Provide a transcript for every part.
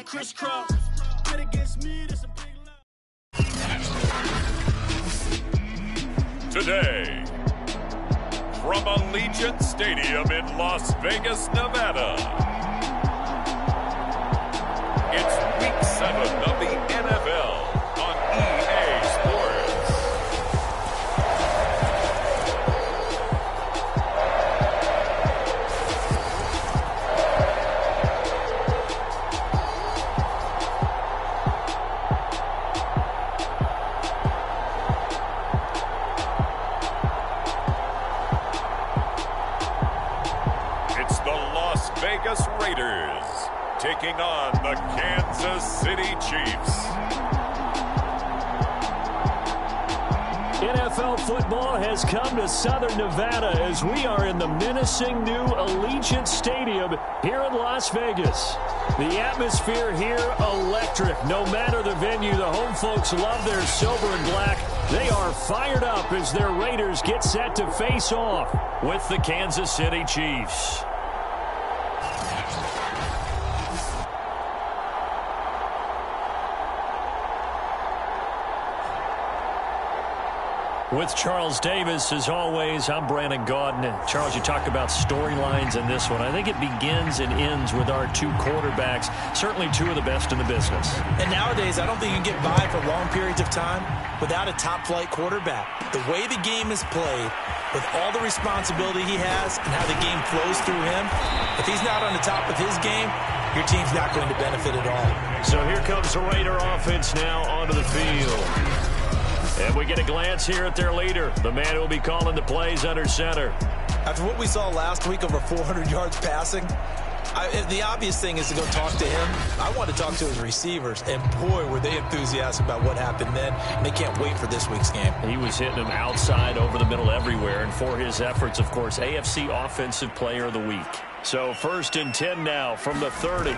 crisscross. Bet against me, that's a big lie. Today, from Allegiant Stadium in Las Vegas, Nevada, it's Week 7 of the NFL on EA Sports. It's the Las Vegas Raiders taking on the Kansas City Chiefs. NFL football has come to Southern Nevada as we are in the menacing new Allegiant Stadium here in Las Vegas. The atmosphere here, electric. No matter the venue, the home folks love their silver and black. They are fired up as their Raiders get set to face off with the Kansas City Chiefs. With Charles Davis, as always, I'm Brandon Gaudin. Charles, you talk about storylines in this one. I think it begins and ends with our two quarterbacks, certainly two of the best in the business. And nowadays, I don't think you can get by for long periods of time without a top-flight quarterback. The way the game is played, with all the responsibility he has and how the game flows through him, if he's not on the top of his game, your team's not going to benefit at all. So here comes the Raider offense now onto the field. And we get a glance here at their leader, the man who will be calling the plays under center. After what we saw last week, over 400 yards passing, the obvious thing is to go talk to him. I want to talk to his receivers, and boy, were they enthusiastic about what happened then. And they can't wait for this week's game. He was hitting them outside, over the middle, everywhere. And for his efforts, of course, AFC Offensive Player of the Week. So 1st and 10 now from the 30.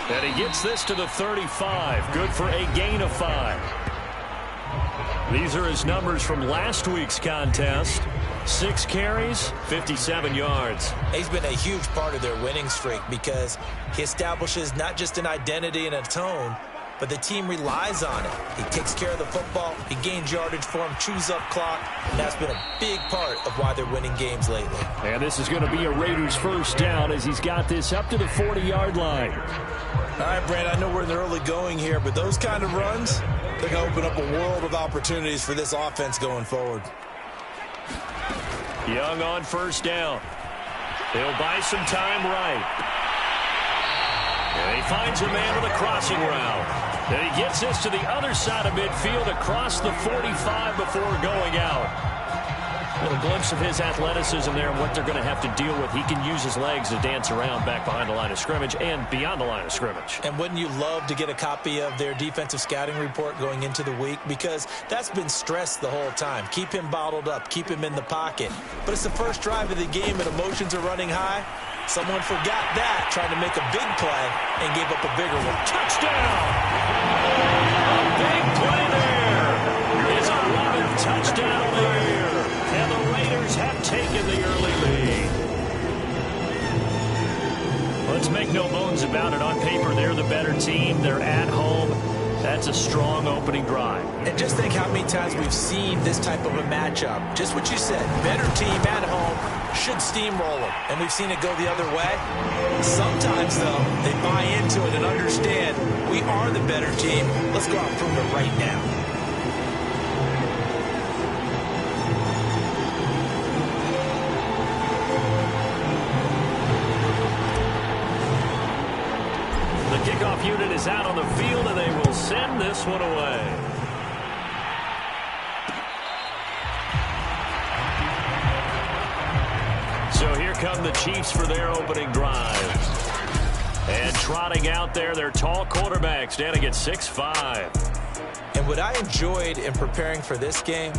And he gets this to the 35. Good for a gain of 5. These are his numbers from last week's contest. 6 carries, 57 yards. He's been a huge part of their winning streak because he establishes not just an identity and a tone, but the team relies on it. He takes care of the football. He gains yardage for him, chews up clock, and that's been a big part of why they're winning games lately. And this is going to be a Raiders first down as he's got this up to the 40-yard line. All right, Brand, I know we're in the early going here, but those kind of runs, they're going to open up a world of opportunities for this offense going forward. Young on first down. He'll buy some time right. And he finds a man with a crossing route. And he gets this to the other side of midfield across the 45 before going out. A little glimpse of his athleticism there and what they're going to have to deal with. He can use his legs to dance around back behind the line of scrimmage and beyond the line of scrimmage. And wouldn't you love to get a copy of their defensive scouting report going into the week? Because that's been stressed the whole time. Keep him bottled up. Keep him in the pocket. But it's the first drive of the game and emotions are running high. Someone forgot that, trying to make a big play and gave up a bigger one. Touchdown! A big play there. It's a 11th touchdown there. And the Raiders have taken the early lead. Let's make no bones about it. On paper, they're the better team. They're at home. That's a strong opening drive. And just think how many times we've seen this type of a matchup. Just what you said, better team at home should steamroll them. And we've seen it go the other way. Sometimes, though, they buy into it and understand we are the better team. Let's go out and prove it right now. Kickoff unit is out on the field, and they will send this one away. So here come the Chiefs for their opening drive. And trotting out there, their tall quarterback standing at 6'5". And what I enjoyed in preparing for this game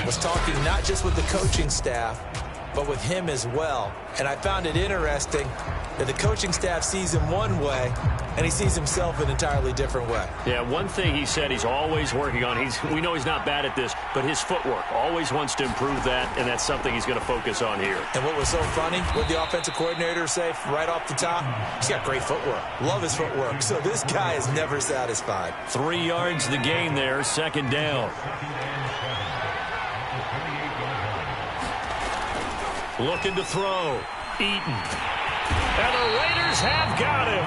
was talking not just with the coaching staff, but with him as well. And I found it interesting that the coaching staff sees him one way, and he sees himself an entirely different way. Yeah, one thing he said he's always working on, we know he's not bad at this, but his footwork, always wants to improve that, and that's something he's going to focus on here. And what was so funny, what the offensive coordinator say right off the top, he's got great footwork. Love his footwork. So this guy is never satisfied. 3 yards the gain there, second down. Looking to throw. Eaton. And the Raiders have got him.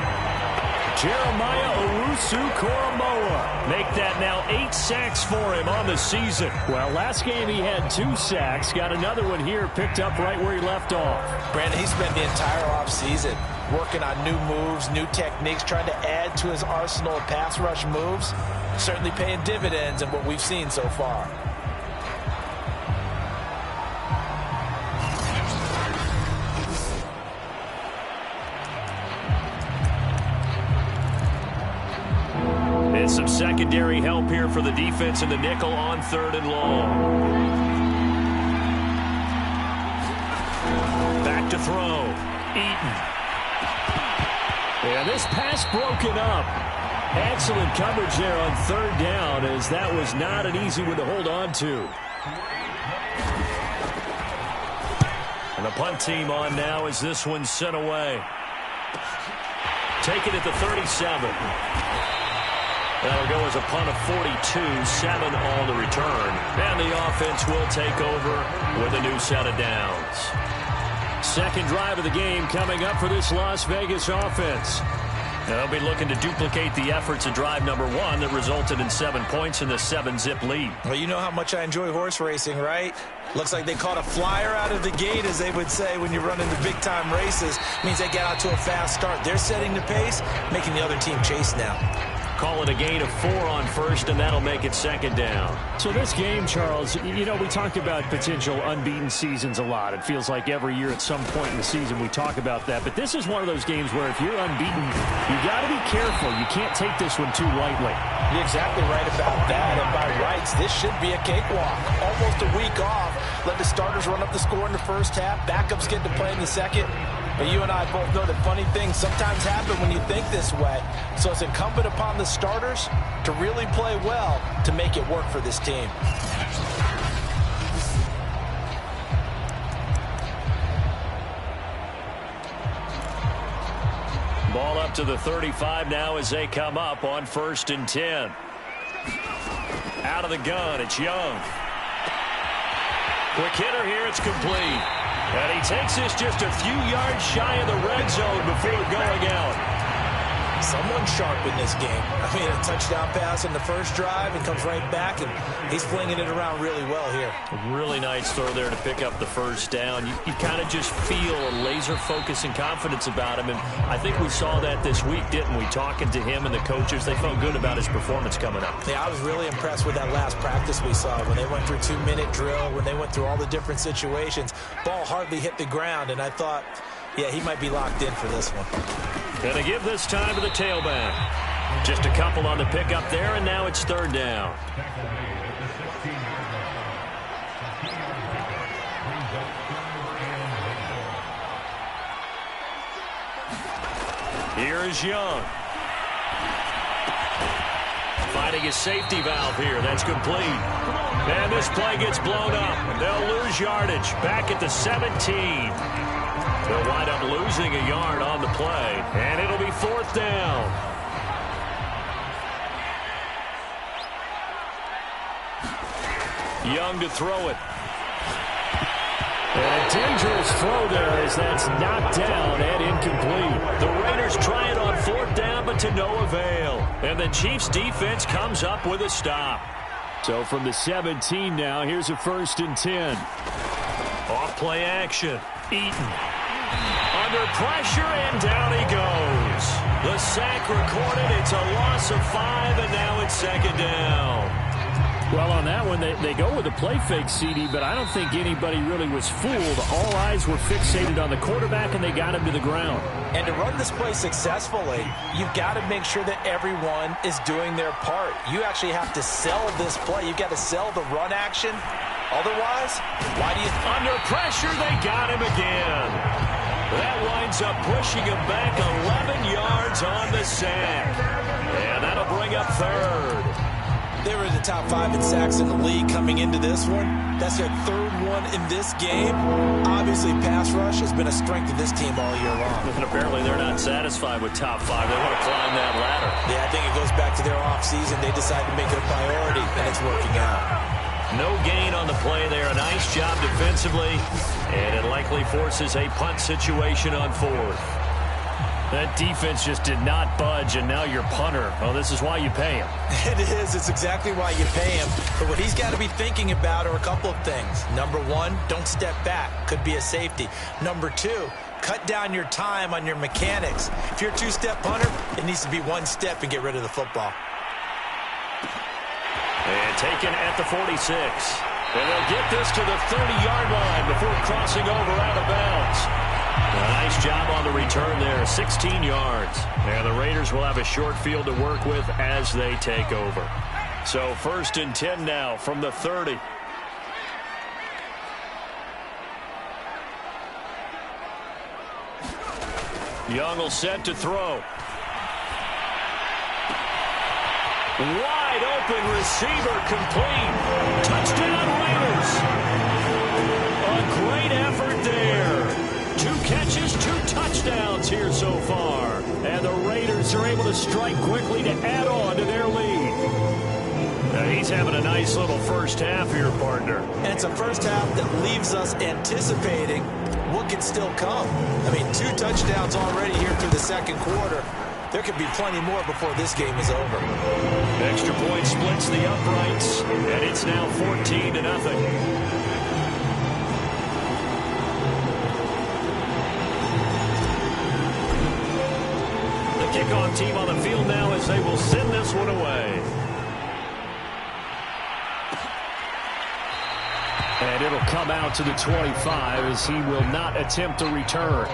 Jeremiah Owusu-Koramoah. Make that now 8 sacks for him on the season. Well, last game he had 2 sacks. Got another one here picked up right where he left off. Brandon, he spent the entire offseason working on new moves, new techniques, trying to add to his arsenal of pass rush moves. Certainly paying dividends in what we've seen so far. And some secondary help here for the defense in the nickel on 3rd and long. Back to throw. Eaton. And this pass broken up. Excellent coverage there on 3rd down, as that was not an easy one to hold on to. And the punt team on now as this one's sent away. Taken at the 37. That'll go as a punt of 42, 7 on the return. And the offense will take over with a new set of downs. Second drive of the game coming up for this Las Vegas offense. They'll be looking to duplicate the efforts of drive number 1 that resulted in 7 points in the 7-zip lead. Well, you know how much I enjoy horse racing, right? Looks like they caught a flyer out of the gate, as they would say when you're running the big-time races. Means they get out to a fast start. They're setting the pace, making the other team chase now. Call it a gain of 4 on first, and that'll make it 2nd down. So this game, Charles, you know, we talk about potential unbeaten seasons a lot. It feels like every year at some point in the season we talk about that. But this is one of those games where if you're unbeaten, you got to be careful. You can't take this one too lightly. You're exactly right about that. And by rights, this should be a cakewalk. Almost a week off. Let the starters run up the score in the first half. Backups get to play in the second. But you and I both know that funny things sometimes happen when you think this way. So it's incumbent upon the starters to really play well to make it work for this team. Ball up to the 35 now as they come up on 1st and 10. Out of the gun, it's Young. Quick hitter here, it's complete. And he takes this just a few yards shy of the red zone before going out. Someone sharp in this game. I mean, a touchdown pass in the first drive and comes right back, and he's flinging it around really well here. A really nice throw there to pick up the first down. You kind of just feel a laser focus and confidence about him, and I think we saw that this week, didn't we? Talking to him and the coaches, they felt good about his performance coming up. Yeah, I was really impressed with that last practice we saw when they went through 2-minute drill, when they went through all the different situations. Ball hardly hit the ground, and I thought, yeah, he might be locked in for this one. Going to give this time to the tailback. Just a couple on the pickup there, and now it's 3rd down. Here is Young. Finding his safety valve here. That's complete. And this play gets blown up. They'll lose yardage. Back at the 17. They'll wind up losing a yard on the play, and it'll be 4th down. Young to throw it. And a dangerous throw there as that's knocked down and incomplete. The Raiders try it on 4th down, but to no avail. And the Chiefs' defense comes up with a stop. So from the 17 now, here's a 1st and 10. Off play action. Eaton. Under pressure, and down he goes. The sack recorded. It's a loss of 5, and now it's 2nd down. Well, on that one, they go with a play fake, CD, but I don't think anybody really was fooled. All eyes were fixated on the quarterback, and they got him to the ground. And to run this play successfully, you've got to make sure that everyone is doing their part. You actually have to sell this play. You've got to sell the run action. Otherwise, why do you... Under pressure, they got him again. That winds ends up pushing him back 11 yards on the sack. And that'll bring up third. They were in the top 5 in sacks in the league coming into this one. That's their third one in this game. Obviously, pass rush has been a strength of this team all year long. And apparently they're not satisfied with top 5. They want to climb that ladder. Yeah, I think it goes back to their offseason. They decided to make it a priority, and it's working out. No gain on the play there. A nice job defensively, and it likely forces a punt situation on 4th. That defense just did not budge, and now your punter. Well, this is why you pay him. It is. It's exactly why you pay him. But what he's got to be thinking about are a couple of things. Number 1, don't step back. Could be a safety. Number 2, cut down your time on your mechanics. If you're a 2-step punter, it needs to be 1 step and get rid of the football. And taken at the 46. And they'll get this to the 30-yard line before crossing over out of bounds. A nice job on the return there, 16 yards. And the Raiders will have a short field to work with as they take over. So 1st and 10 now from the 30. Young will set to throw. Wide open receiver complete. Touchdown Raiders. A great effort there. 2 catches, 2 touchdowns here so far. And the Raiders are able to strike quickly to add on to their lead. Now he's having a nice little first half here, partner. And it's a first half that leaves us anticipating what can still come. I mean, 2 touchdowns already here through the second quarter. There could be plenty more before this game is over. Extra point splits the uprights, and it's now 14-0. The kickoff team on the field now as they will send this one away. And it'll come out to the 25 as he will not attempt to return.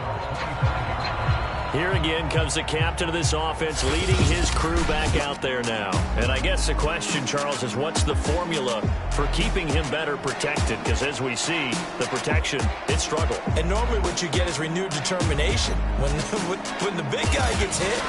Here again comes the captain of this offense leading his crew back out there now. And I guess the question, Charles, is what's the formula for keeping him better protected? Because as we see, the protection, it struggled. And normally what you get is renewed determination. When the big guy gets hit,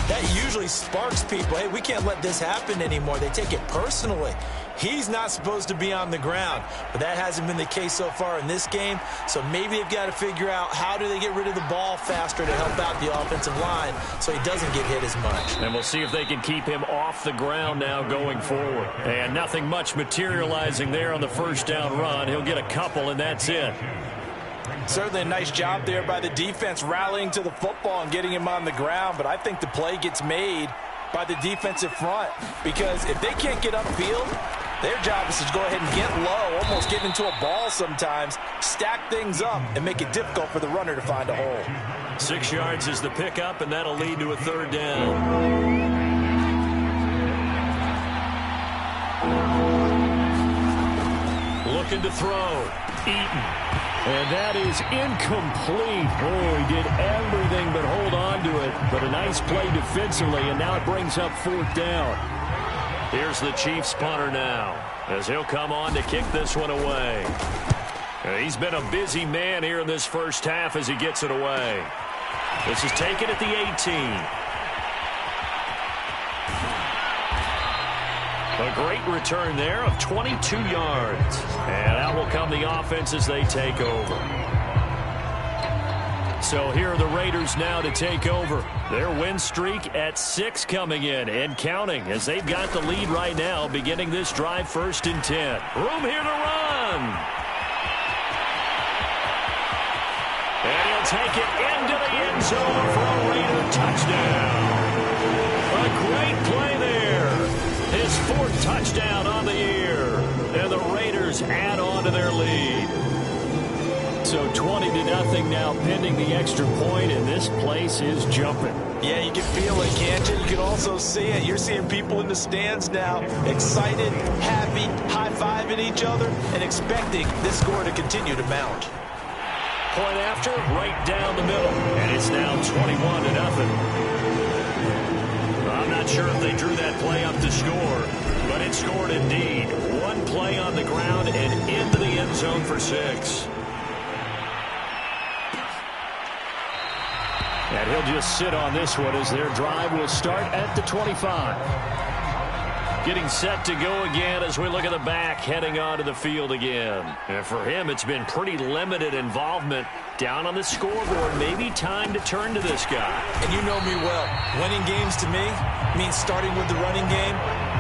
that usually sparks people. Hey, we can't let this happen anymore. They take it personally. He's not supposed to be on the ground, but that hasn't been the case so far in this game. So maybe they've got to figure out how do they get rid of the ball faster to help out the offensive line so he doesn't get hit as much. And we'll see if they can keep him off the ground now going forward. And nothing much materializing there on the first down run. He'll get a couple, and that's it. Certainly a nice job there by the defense rallying to the football and getting him on the ground, but I think the play gets made by the defensive front because if they can't get upfield, their job is to go ahead and get low, almost get into a ball sometimes, stack things up, and make it difficult for the runner to find a hole. 6 yards is the pickup, and that'll lead to a third down. Looking to throw. Eaton. And that is incomplete. Oh, he did everything but hold on to it. But a nice play defensively, and now it brings up 4th down. Here's the Chiefs punter now as he'll come on to kick this one away. He's been a busy man here in this first half as he gets it away. This is taken at the 18. A great return there of 22 yards. And out will come the offense as they take over. So here are the Raiders now to take over. Their win streak at 6 coming in and counting as they've got the lead right now beginning this drive 1st and 10. Room here to run. And he'll take it into the end zone for a Raider touchdown. A great play there. His 4th touchdown on the year. And the Raiders add on to their lead. So 20-0 now pending the extra point, and this place is jumping. Yeah, you can feel it, can't you? You can also see it. You're seeing people in the stands now excited, happy, high-fiving each other, and expecting this score to continue to mount. Point after, right down the middle, and it's now 21-0. I'm not sure if they drew that play up to score, but it scored indeed. One play on the ground and into the end zone for 6. And he'll just sit on this one as their drive will start at the 25. Getting set to go again as we look at the back, heading onto the field again. And for him, it's been pretty limited involvement down on the scoreboard. Maybe time to turn to this guy. And you know me well. Winning games to me means starting with the running game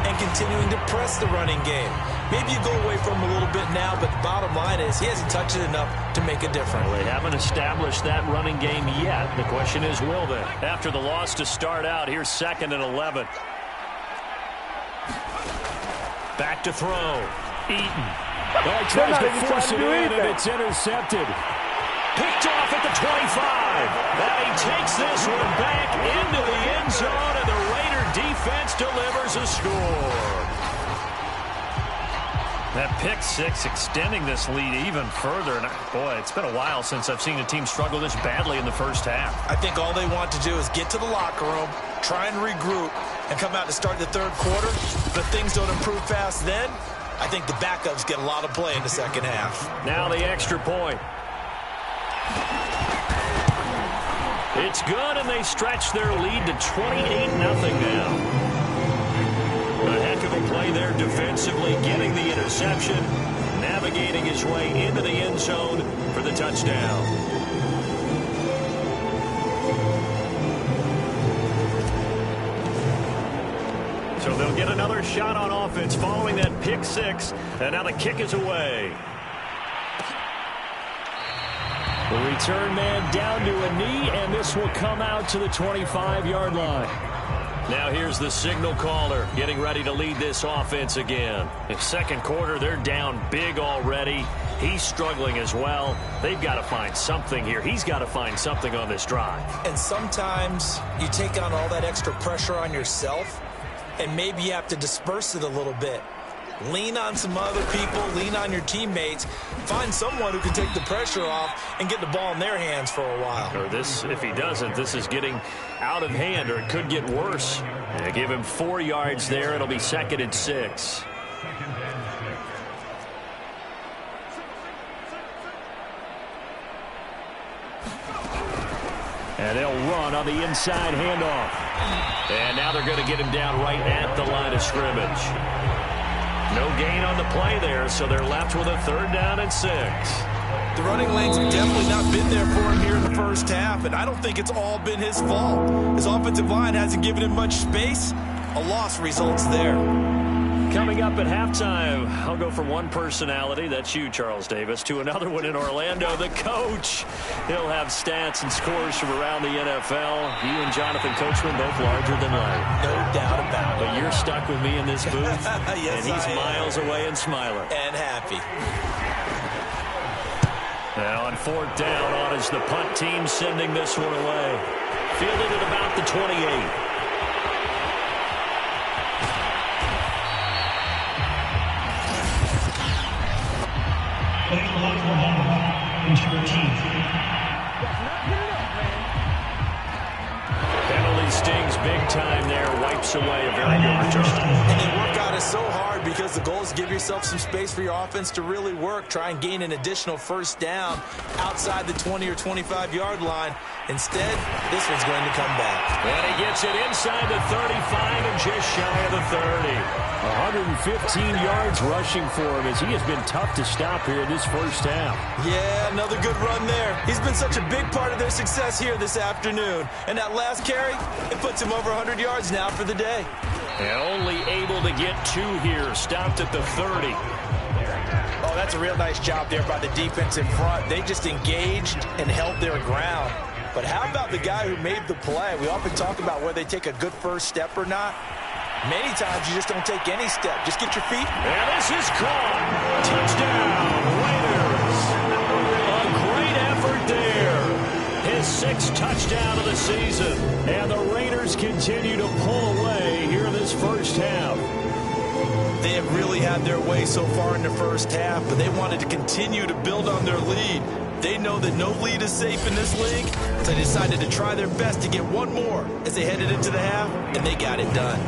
and continuing to press the running game. Maybe you go away from him a little bit now, but the bottom line is he hasn't touched it enough to make a difference. Well, they haven't established that running game yet. The question is, will they? After the loss to start out, here's 2nd and 11. Back to throw. Eaton. Oh, he tries to force it in, and it's intercepted. Picked off at the 25. And he takes this one back into the end zone, and the Raider defense delivers a score. That pick six extending this lead even further. And boy, it's been a while since I've seen a team struggle this badly in the first half. I think all they want to do is get to the locker room, try and regroup, and come out to start the third quarter. But if things don't improve fast then, I think the backups get a lot of play in the second half. Now the extra point. It's good, and they stretch their lead to 28-0 now. A heck of a play there defensively, getting the interception, navigating his way into the end zone for the touchdown. So they'll get another shot on offense following that pick six, and now the kick is away. The return man down to a knee, and this will come out to the 25-yard line. Now here's the signal caller getting ready to lead this offense again. In second quarter, they're down big already. He's struggling as well. They've got to find something here. He's got to find something on this drive. And sometimes you take on all that extra pressure on yourself, and maybe you have to disperse it a little bit. Lean on some other people, lean on your teammates, find someone who can take the pressure off and get the ball in their hands for a while. Or this, if he doesn't, this is getting out of hand, or it could get worse. They give him 4 yards there. It'll be 2nd and 6. And they'll run on the inside handoff. And now they're going to get him down right at the line of scrimmage. No gain on the play there, so they're left with a 3rd down and 6. The running lanes have definitely not been there for him here in the first half, and I don't think it's all been his fault. His offensive line hasn't given him much space. A loss results there. Coming up at halftime, I'll go from one personality, that's you, Charles Davis, to another one in Orlando, the coach. He'll have stats and scores from around the NFL. You and Jonathan Coachman both larger than life. No doubt about it. But you're stuck with me in this booth, yes, and he's miles away and smiling. And happy. Now on 4th down, on is the punt team sending this one away. Fielded at about the 28. Penalty stings big time there, wipes away a very good return. And they work out it so hard because the goal is to give yourself some space for your offense to really work. Try and gain an additional 1st down outside the 20 or 25-yard line. Instead, this one's going to come back. And he gets it inside the 35 and just shy of the 30. 115 yards rushing for him as he has been tough to stop here in this first half. Yeah, another good run there. He's been such a big part of their success here this afternoon. And that last carry, it puts him over 100 yards now for the day. And only able to get 2 here, stopped at the 30. Oh, that's a real nice job there by the defense in front. They just engaged and held their ground. But how about the guy who made the play? We often talk about whether they take a good first step or not. Many times you just don't take any step. Just get your feet. And this is caught. Touchdown, Raiders. A great effort there. His 6th touchdown of the season. And the Raiders continue to pull away here in this first half. They have really had their way so far in the first half, but they wanted to continue to build on their lead. They know that no lead is safe in this league, so they decided to try their best to get one more as they headed into the half, and they got it done.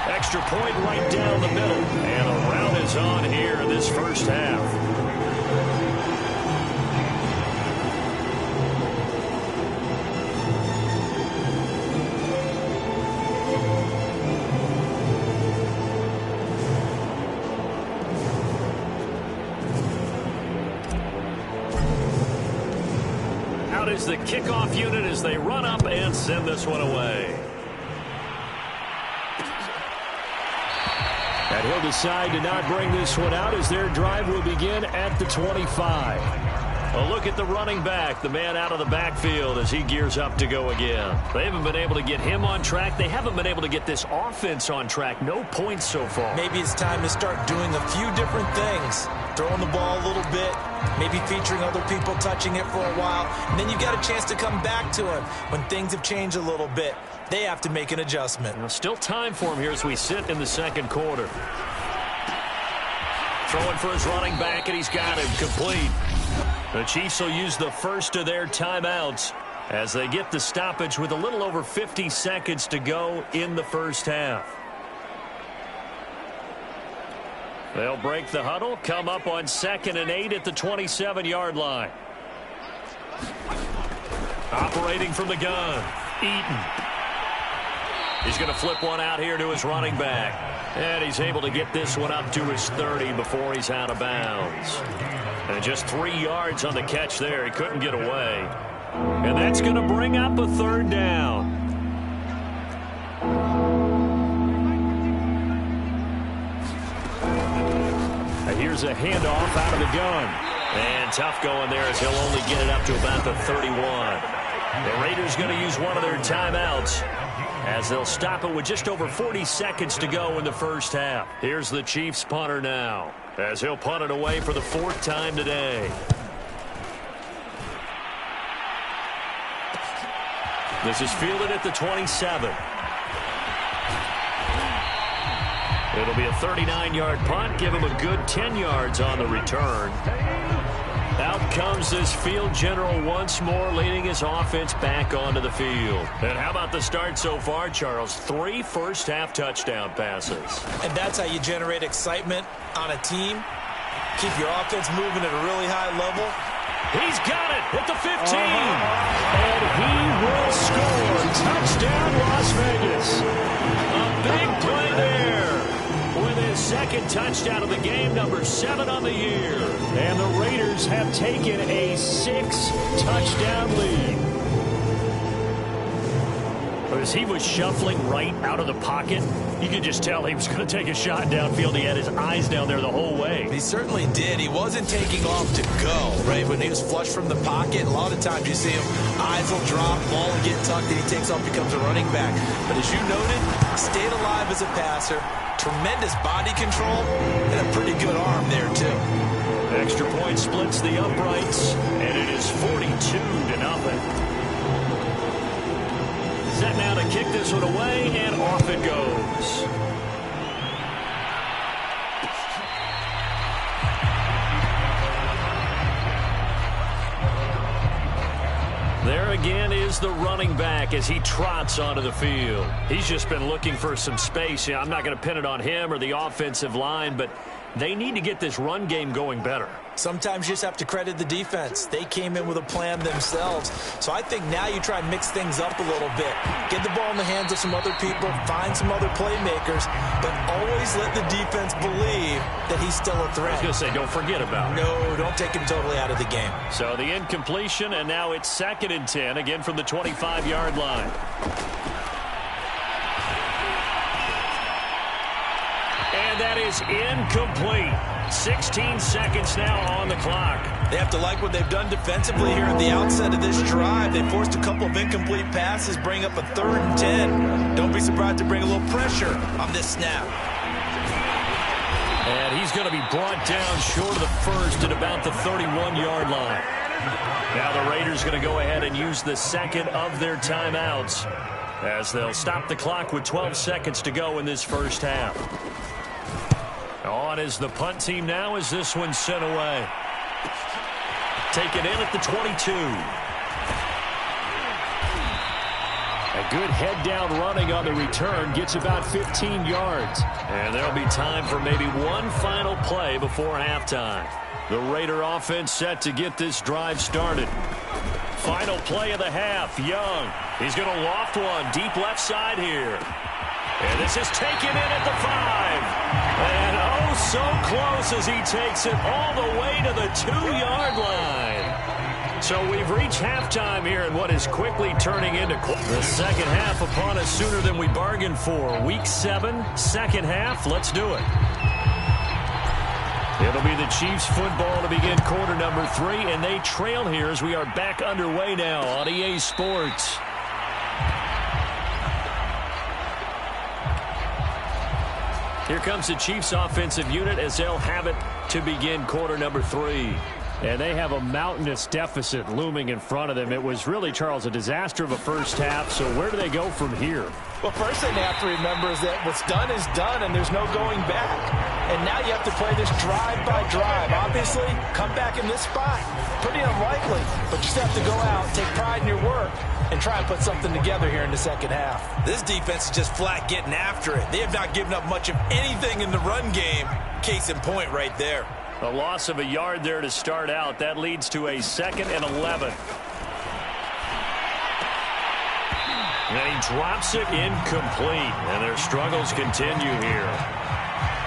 Extra point right down the middle, and a rout is on here in this first half. out is the kickoff unit as they run up and send this one away. And he'll decide to not bring this one out as their drive will begin at the 25. A look at the running back, the man out of the backfield as he gears up to go again. They haven't been able to get him on track. They haven't been able to get this offense on track. No points so far. Maybe it's time to start doing a few different things. Throwing the ball a little bit, maybe featuring other people touching it for a while, and then you got a chance to come back to him when things have changed a little bit. They have to make an adjustment. Well, still time for him here as we sit in the second quarter. Throwing for his running back, and he's got him complete. The Chiefs will use the first of their timeouts as they get the stoppage with a little over 50 seconds to go in the first half. They'll break the huddle, come up on 2nd and 8 at the 27-yard line. Operating from the gun, Eaton. He's going to flip one out here to his running back. And he's able to get this one up to his 30 before he's out of bounds. And just 3 yards on the catch there. He couldn't get away. And that's going to bring up a 3rd down. And here's a handoff out of the gun. And tough going there as he'll only get it up to about the 31. The Raiders going to use one of their timeouts as they'll stop it with just over 40 seconds to go in the first half. Here's the Chiefs punter now as he'll punt it away for the 4th time today. This is fielded at the 27. It'll be a 39-yard punt. Give him a good 10 yards on the return. Out comes this field general once more, leading his offense back onto the field. And how about the start so far, Charles? 3 first-half touchdown passes. And that's how you generate excitement on a team. Keep your offense moving at a really high level. He's got it at the 15. And he will score. Touchdown, Las Vegas. A big play there. With his 2nd touchdown of the game, number 7 on the year. And the Raiders have taken a 6-touchdown lead. As he was shuffling right out of the pocket, you could just tell he was going to take a shot downfield. He had his eyes down there the whole way. He certainly did. He wasn't taking off to go, right? When he was flush from the pocket, a lot of times you see him, eyes will drop, ball will get tucked, and he takes off, becomes a running back. But as you noted, stayed alive as a passer, tremendous body control, and a pretty good arm there, too. Extra point splits the uprights, and it is 42-0. Set now to kick this one away, and off it goes. There again is the running back as he trots onto the field. He's just been looking for some space. Yeah, I'm not going to pin it on him or the offensive line, but they need to get this run game going better. Sometimes you just have to credit the defense. They came in with a plan themselves. So I think now you try and mix things up a little bit. Get the ball in the hands of some other people, find some other playmakers, but always let the defense believe that he's still a threat. I was going to say, don't forget about it. No, don't take him totally out of the game. So the incompletion, and now it's 2nd and 10, again from the 25-yard line. And that is incomplete. 16 seconds now on the clock. They have to like what they've done defensively here at the outset of this drive. They forced a couple of incomplete passes, bring up a 3rd and 10. Don't be surprised to bring a little pressure on this snap. And he's going to be brought down short of the first at about the 31-yard line. Now the Raiders going to go ahead and use the 2nd of their timeouts as they'll stop the clock with 12 seconds to go in this first half. On is the punt team now as this one's sent away. Taken in at the 22. A good head down running on the return. Gets about 15 yards. And there'll be time for maybe one final play before halftime. The Raider offense set to get this drive started. Final play of the half. Young. He's going to loft one deep left side here. And this is taken in at the 5. And oh, so close as he takes it all the way to the 2-yard line. So we've reached halftime here in what is quickly turning into the second half upon us sooner than we bargained for. Week 7, second half. Let's do it. It'll be the Chiefs football to begin quarter number 3, and they trail here as we are back underway now on EA Sports. Here comes the Chiefs offensive unit as they'll have it to begin quarter number 3. And they have a mountainous deficit looming in front of them. It was really, Charles, a disaster of a first half. So where do they go from here? Well, first thing they have to remember is that what's done is done, and there's no going back. And now you have to play this drive by drive. Obviously, come back in this spot. Pretty unlikely, but you just have to go out, take pride in your work, and try and put something together here in the second half. This defense is just flat getting after it. They have not given up much of anything in the run game. Case in point right there. A loss of a yard there to start out. That leads to a 2nd and 11. And he drops it incomplete. And their struggles continue here.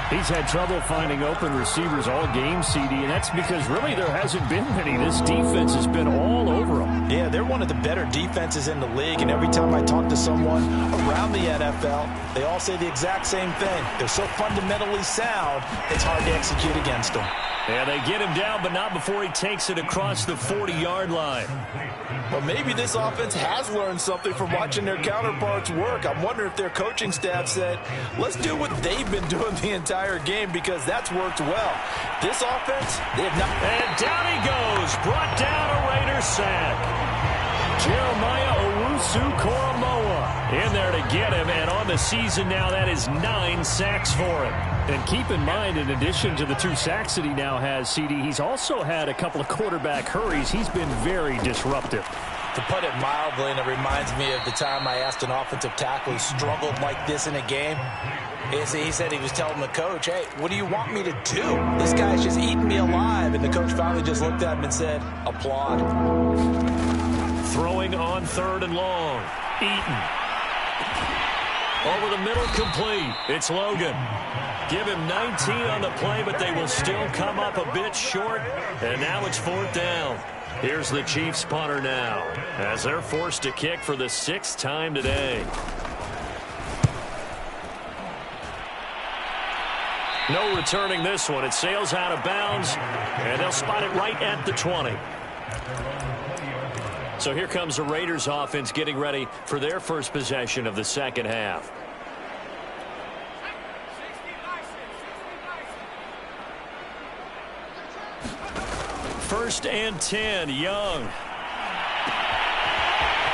He's had trouble finding open receivers all game, CD, and that's because really there hasn't been many. This defense has been all over them. Yeah, they're one of the better defenses in the league, and every time I talk to someone around the NFL, they all say the exact same thing. They're so fundamentally sound, it's hard to execute against them. Yeah, they get him down, but not before he takes it across the 40-yard line. Well, maybe this offense has learned something from watching their counterparts work. I'm wondering if their coaching staff said, let's do what they've been doing the entire game, because that's worked well. This offense, they have not... And down he goes, brought down a Raiders sack. Jeremiah Owusu-Koramoah in there to get him, and on the season now, that is 9 sacks for him. And keep in mind, in addition to the 2 sacks that he now has, CD, he's also had a couple of quarterback hurries. He's been very disruptive. To put it mildly, and it reminds me of the time I asked an offensive tackle who struggled like this in a game. He said he was telling the coach, hey, what do you want me to do? This guy's just eating me alive. And the coach finally just looked at him and said, applaud. Throwing on 3rd and long. Eaton. Over the middle, complete. It's Logan. Give him 19 on the play, but they will still come up a bit short. And now it's 4th down. Here's the Chiefs punter now, as they're forced to kick for the 6th time today. No returning this one. It sails out of bounds, and they'll spot it right at the 20. So here comes the Raiders offense getting ready for their first possession of the second half. First and 10, Young.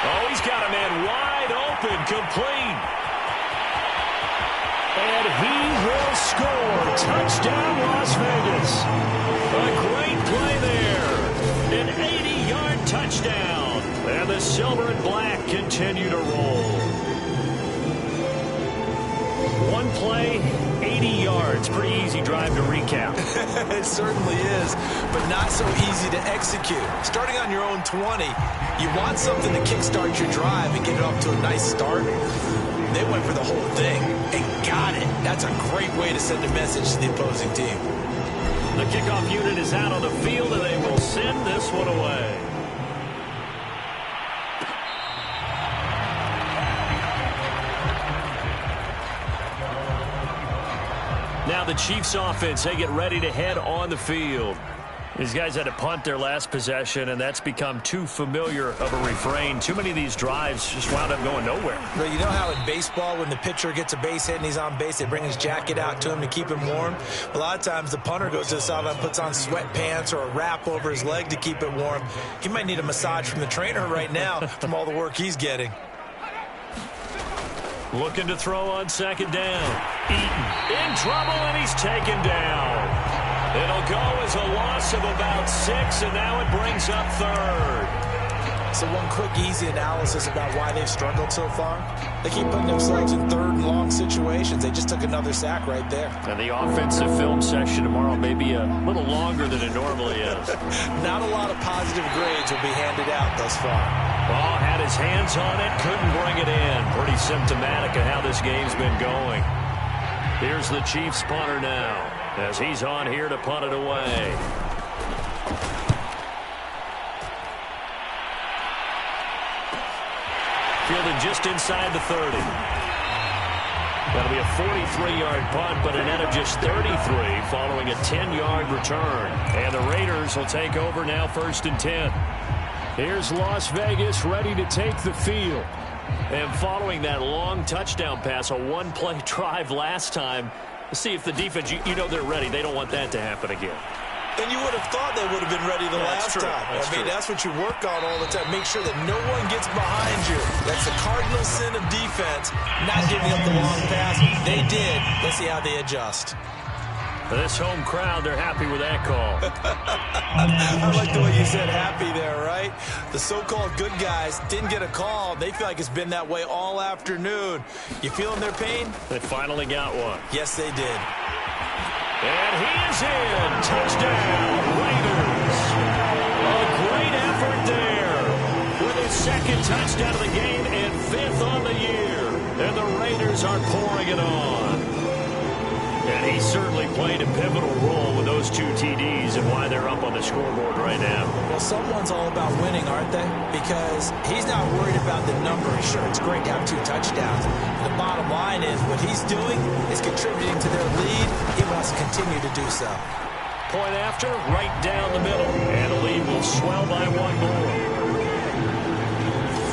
Oh, he's got a man wide open, complete. And he will score. Touchdown, Las Vegas. A great play there. An 80-yard touchdown. And the silver and black continue to roll. One play, 80 yards. Pretty easy drive to recap. It certainly is, but not so easy to execute. Starting on your own 20, you want something to kickstart your drive and get it off to a nice start. They went for the whole thing and got it. That's a great way to send a message to the opposing team. The kickoff unit is out on the field, and they will send this one away. Now the Chiefs offense, they get ready to head on the field. These guys had to punt their last possession, and that's become too familiar of a refrain. Too many of these drives just wound up going nowhere. But you know how in baseball, when the pitcher gets a base hit and he's on base, they bring his jacket out to him to keep him warm? A lot of times the punter goes to the sideline, puts on sweatpants or a wrap over his leg to keep it warm. He might need a massage from the trainer right now from all the work he's getting. Looking to throw on second down. Eaton in trouble, and he's taken down. It'll go as a loss of about 6, and now it brings up 3rd. So one quick, easy analysis about why they've struggled so far. They keep putting themselves in 3rd and long situations. They just took another sack right there. And the offensive film session tomorrow may be a little longer than it normally is. Not a lot of positive grades will be handed out thus far. Oh, had his hands on it, couldn't bring it in. Pretty symptomatic of how this game's been going. Here's the Chiefs punter now, as he's on here to punt it away. just inside the 30. That'll be a 43-yard punt, but a net of just 33 following a 10-yard return. And the Raiders will take over now, 1st and 10. Here's Las Vegas ready to take the field. And following that long touchdown pass, a one-play drive last time, see if the defense, you know they're ready. They don't want that to happen again. And you would have thought they would have been ready the last time. That's what you work on all the time. Make sure that no one gets behind you. That's the cardinal sin of defense, not giving up the long pass. They did. Let's see how they adjust. This home crowd, they're happy with that call. I like the way you said happy there, right? The so-called good guys didn't get a call. They feel like it's been that way all afternoon. You feeling their pain? They finally got one. Yes, they did. And he is in. Touchdown, Raiders. A great effort there with his 2nd touchdown of the game and 5th on the year. And the Raiders are pouring it on. And he certainly played a pivotal role with those 2 TDs and why they're up on the scoreboard right now. Well, someone's all about winning, aren't they? Because he's not worried about the number. Sure, it's great to have 2 touchdowns. The bottom line is what he's doing is contributing to their lead. He wants to continue to do so. Point after, right down the middle. And the lead will swell by 1 more.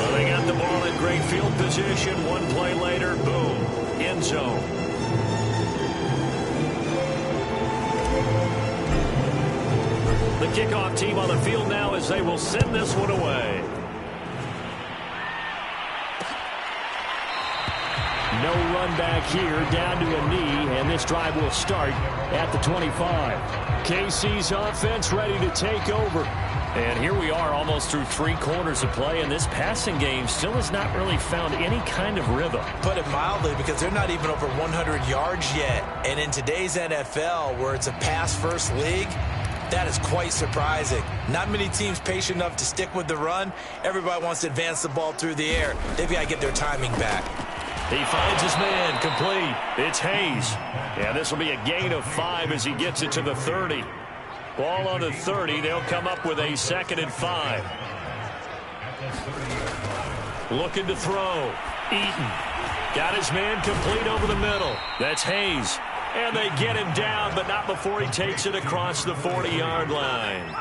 Well, they got the ball in great field position. 1 play later, boom, end zone. The kickoff team on the field now as they will send this one away. No run back here, down to a knee, and this drive will start at the 25. KC's offense ready to take over. And here we are almost through 3 quarters of play, and this passing game still has not really found any kind of rhythm. Put it mildly, because they're not even over 100 yards yet. And in today's NFL, where it's a pass-first league, that is quite surprising. Not many teams patient enough to stick with the run. Everybody wants to advance the ball through the air. They've got to get their timing back. He finds his man, complete. It's Hayes. Yeah, this will be a gain of 5 as he gets it to the 30. Ball on the 30. They'll come up with a 2nd and 5. Looking to throw. Eaton. Got his man complete over the middle. That's Hayes. And they get him down, but not before he takes it across the 40-yard line.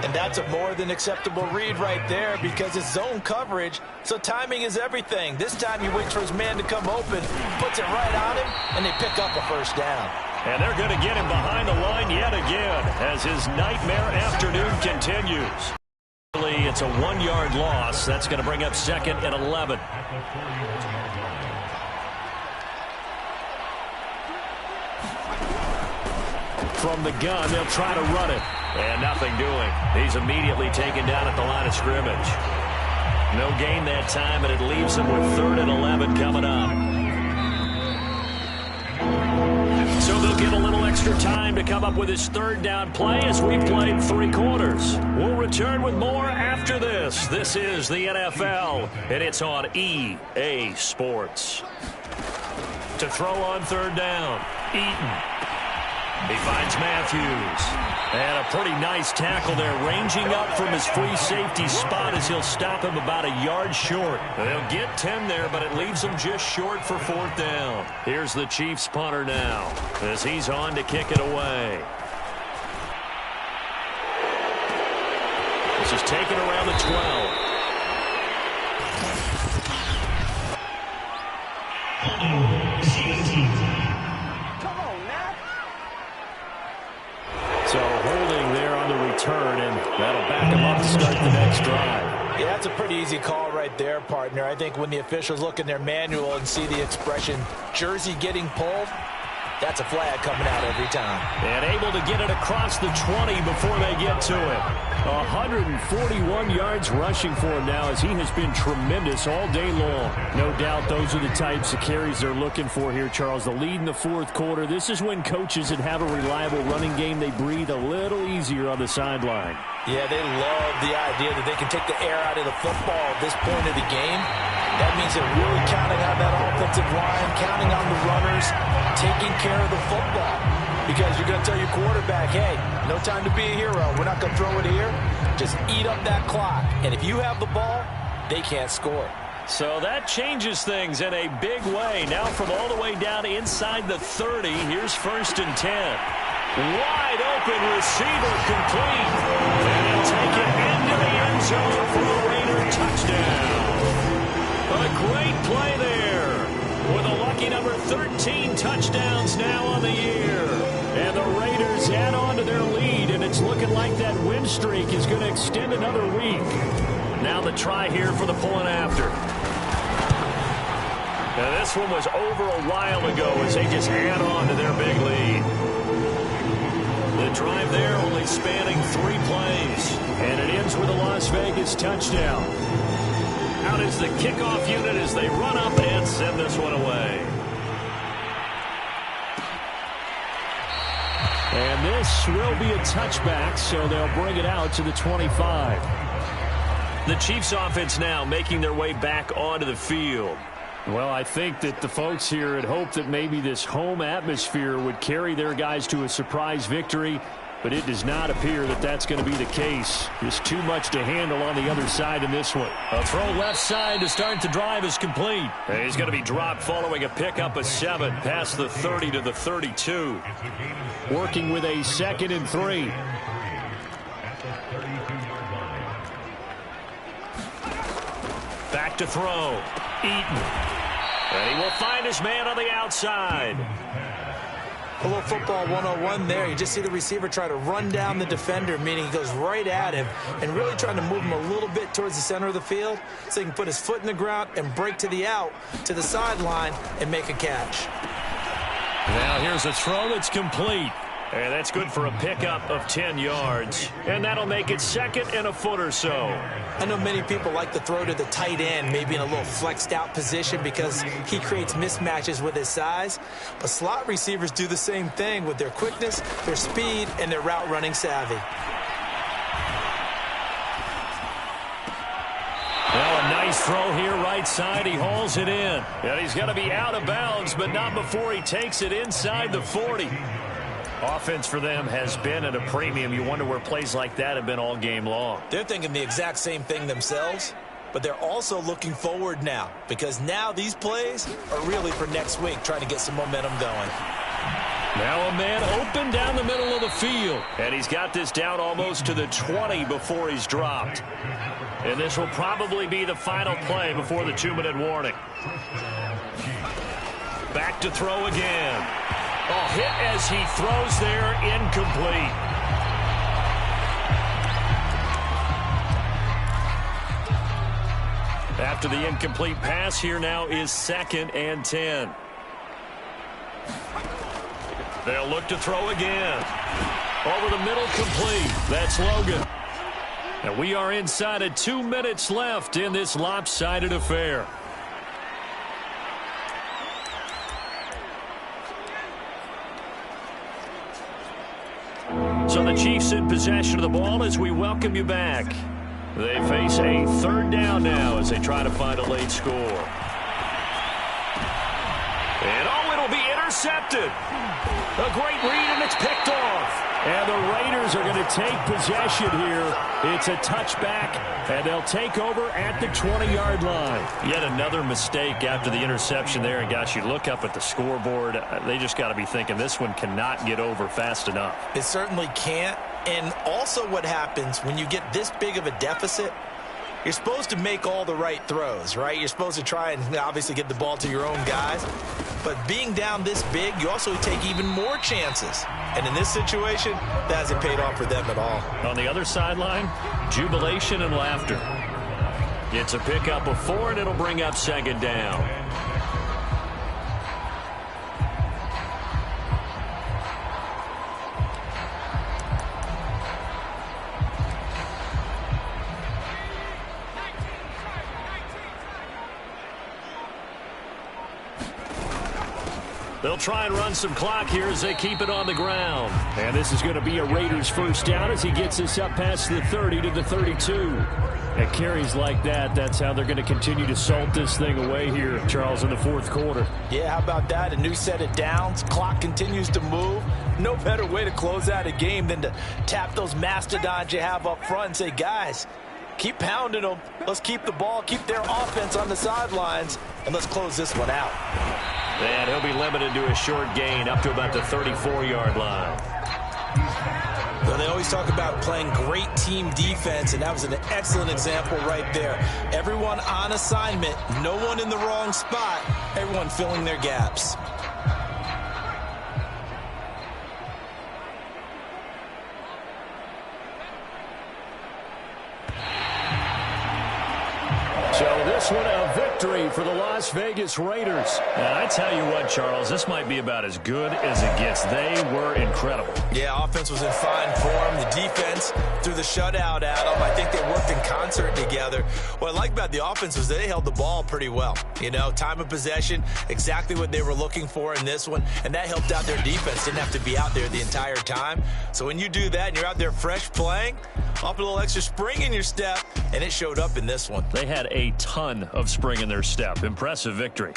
And that's a more than acceptable read right there because it's zone coverage, so timing is everything. This time he waits for his man to come open, puts it right on him, and they pick up a 1st down. And they're going to get him behind the line yet again as his nightmare afternoon continues. It's a 1-yard loss. That's going to bring up 2nd and 11. From the gun, they'll try to run it. And nothing doing. He's immediately taken down at the line of scrimmage. No gain that time, and it leaves him with 3rd and 11 coming up. So they'll get a little extra time to come up with his 3rd down play as we played 3 quarters. We'll return with more after this. This is the NFL, and it's on EA Sports. To throw on 3rd down, Eaton. He finds Matthews. And a pretty nice tackle there, ranging up from his free safety spot as he'll stop him about a yard short. They'll get 10 there, but it leaves them just short for 4th down. Here's the Chiefs punter now as he's on to kick it away. This is taken around the 12. So holding there on the return, and that'll back him up to start the next drive. Yeah, that's a pretty easy call right there, partner. I think when the officials look in their manual and see the expression, jersey getting pulled, that's a flag coming out every time. And able to get it across the 20 before they get to it. 141 yards rushing for him now as he has been tremendous all day long. No doubt those are the types of carries they're looking for here, Charles. The lead in the 4th quarter. This is when coaches that have a reliable running game, they breathe a little easier on the sideline. Yeah, they love the idea that they can take the air out of the football at this point of the game. That means they're really counting on that offensive line, counting on the runners, taking care of the football. Because you're going to tell your quarterback, hey, no time to be a hero. We're not going to throw it here. Just eat up that clock. And if you have the ball, they can't score. So that changes things in a big way. Now from all the way down inside the 30, here's 1st and 10. Wide open receiver complete. And he'll take it into the end zone for a Raider touchdown. A great play there with a lucky number 13 touchdowns now on the year. And the Raiders add on to their lead, and it's looking like that win streak is going to extend another week. Now the try here for the pulling after. Now this one was over a while ago as they just add on to their big lead. The drive there only spanning 3 plays. And it ends with a Las Vegas touchdown. Out is the kickoff unit as they run up and send this one away. And this will be a touchback, so they'll bring it out to the 25. The Chiefs offense now making their way back onto the field. Well, I think that the folks here had hoped that maybe this home atmosphere would carry their guys to a surprise victory, but it does not appear that that's going to be the case. Just too much to handle on the other side in this one. A throw left side to start the drive is complete. And he's going to be dropped following a pickup of 7 past the 30 to the 32. Working with a 2nd and 3. Back to throw. Eaton. And he will find his man on the outside. A little football 101 there. You just see the receiver try to run down the defender, meaning he goes right at him and really trying to move him a little bit towards the center of the field so he can put his foot in the ground and break to the out, to the sideline, and make a catch. Now here's a throw that's complete. And that's good for a pickup of 10 yards. And that'll make it 2nd and a foot or so. I know many people like to throw to the tight end, maybe in a little flexed out position because he creates mismatches with his size. But slot receivers do the same thing with their quickness, their speed, and their route running savvy. Well, a nice throw here right side. He hauls it in. And he's going to be out of bounds, but not before he takes it inside the 40. Offense for them has been at a premium. You wonder where plays like that have been all game long. They're thinking the exact same thing themselves, but they're also looking forward now because now these plays are really for next week, trying to get some momentum going. Now a man open down the middle of the field. And he's got this down almost to the 20 before he's dropped. And this will probably be the final play before the 2-minute warning. Back to throw again. Oh, hit as he throws there, incomplete. After the incomplete pass, here now is 2nd and 10. They'll look to throw again. Over the middle, complete. That's Logan. And we are inside of 2 minutes left in this lopsided affair. So the Chiefs in possession of the ball as we welcome you back. They face a 3rd down now as they try to find a late score. And oh, it'll be intercepted. A great read, and it's picked off. And the Raiders are going to take possession here. It's a touchback, and they'll take over at the 20-yard line. Yet another mistake after the interception there. And, gosh, you look up at the scoreboard. They just got to be thinking this one cannot get over fast enough. It certainly can't. And also what happens when you get this big of a deficit, you're supposed to make all the right throws, right? You're supposed to try and obviously get the ball to your own guys. But being down this big, you also take even more chances. And in this situation, that hasn't paid off for them at all. On the other sideline, jubilation and laughter. It's a pickup of 4, and it'll bring up 2nd down. They'll try and run some clock here as they keep it on the ground. And this is going to be a Raiders 1st down as he gets us up past the 30 to the 32. At carries like that, that's how they're going to continue to salt this thing away here, Charles, in the 4th quarter. Yeah, how about that? A new set of downs. Clock continues to move. No better way to close out a game than to tap those mastodons you have up front and say, guys, Keep pounding them. Let's keep the ball, keep their offense on the sidelines, and let's close this one out. And he'll be limited to a short gain up to about the 34-yard line. Well, they always talk about playing great team defense, and that was an excellent example right there. Everyone on assignment, no one in the wrong spot, everyone filling their gaps. So this one a victory for the Las Vegas Raiders. And I tell you what, Charles, this might be about as good as it gets. They were incredible. Yeah, offense was in fine form. The defense threw the shutout at them. I think they worked in concert together. What I like about the offense was they held the ball pretty well. You know, time of possession, exactly what they were looking for in this one, and that helped out their defense. Didn't have to be out there the entire time. So when you do that and you're out there fresh playing, up a little extra spring in your step, and it showed up in this one. They had a ton of spring in their step. Impressive victory.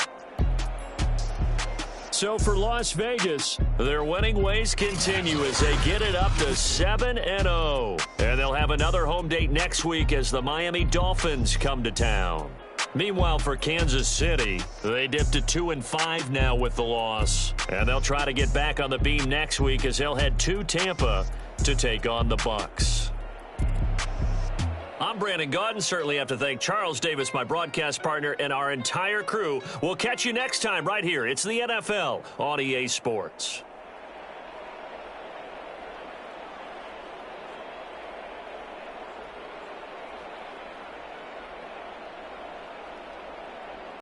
So for Las Vegas, their winning ways continue as they get it up to 7-0. And they'll have another home date next week as the Miami Dolphins come to town. Meanwhile, for Kansas City, they dipped to 2-5 now with the loss. And they'll try to get back on the beam next week as they'll head to Tampa to take on the Bucs. I'm Brandon Gaudin. Certainly have to thank Charles Davis, my broadcast partner, and our entire crew. We'll catch you next time right here. It's the NFL on EA Sports.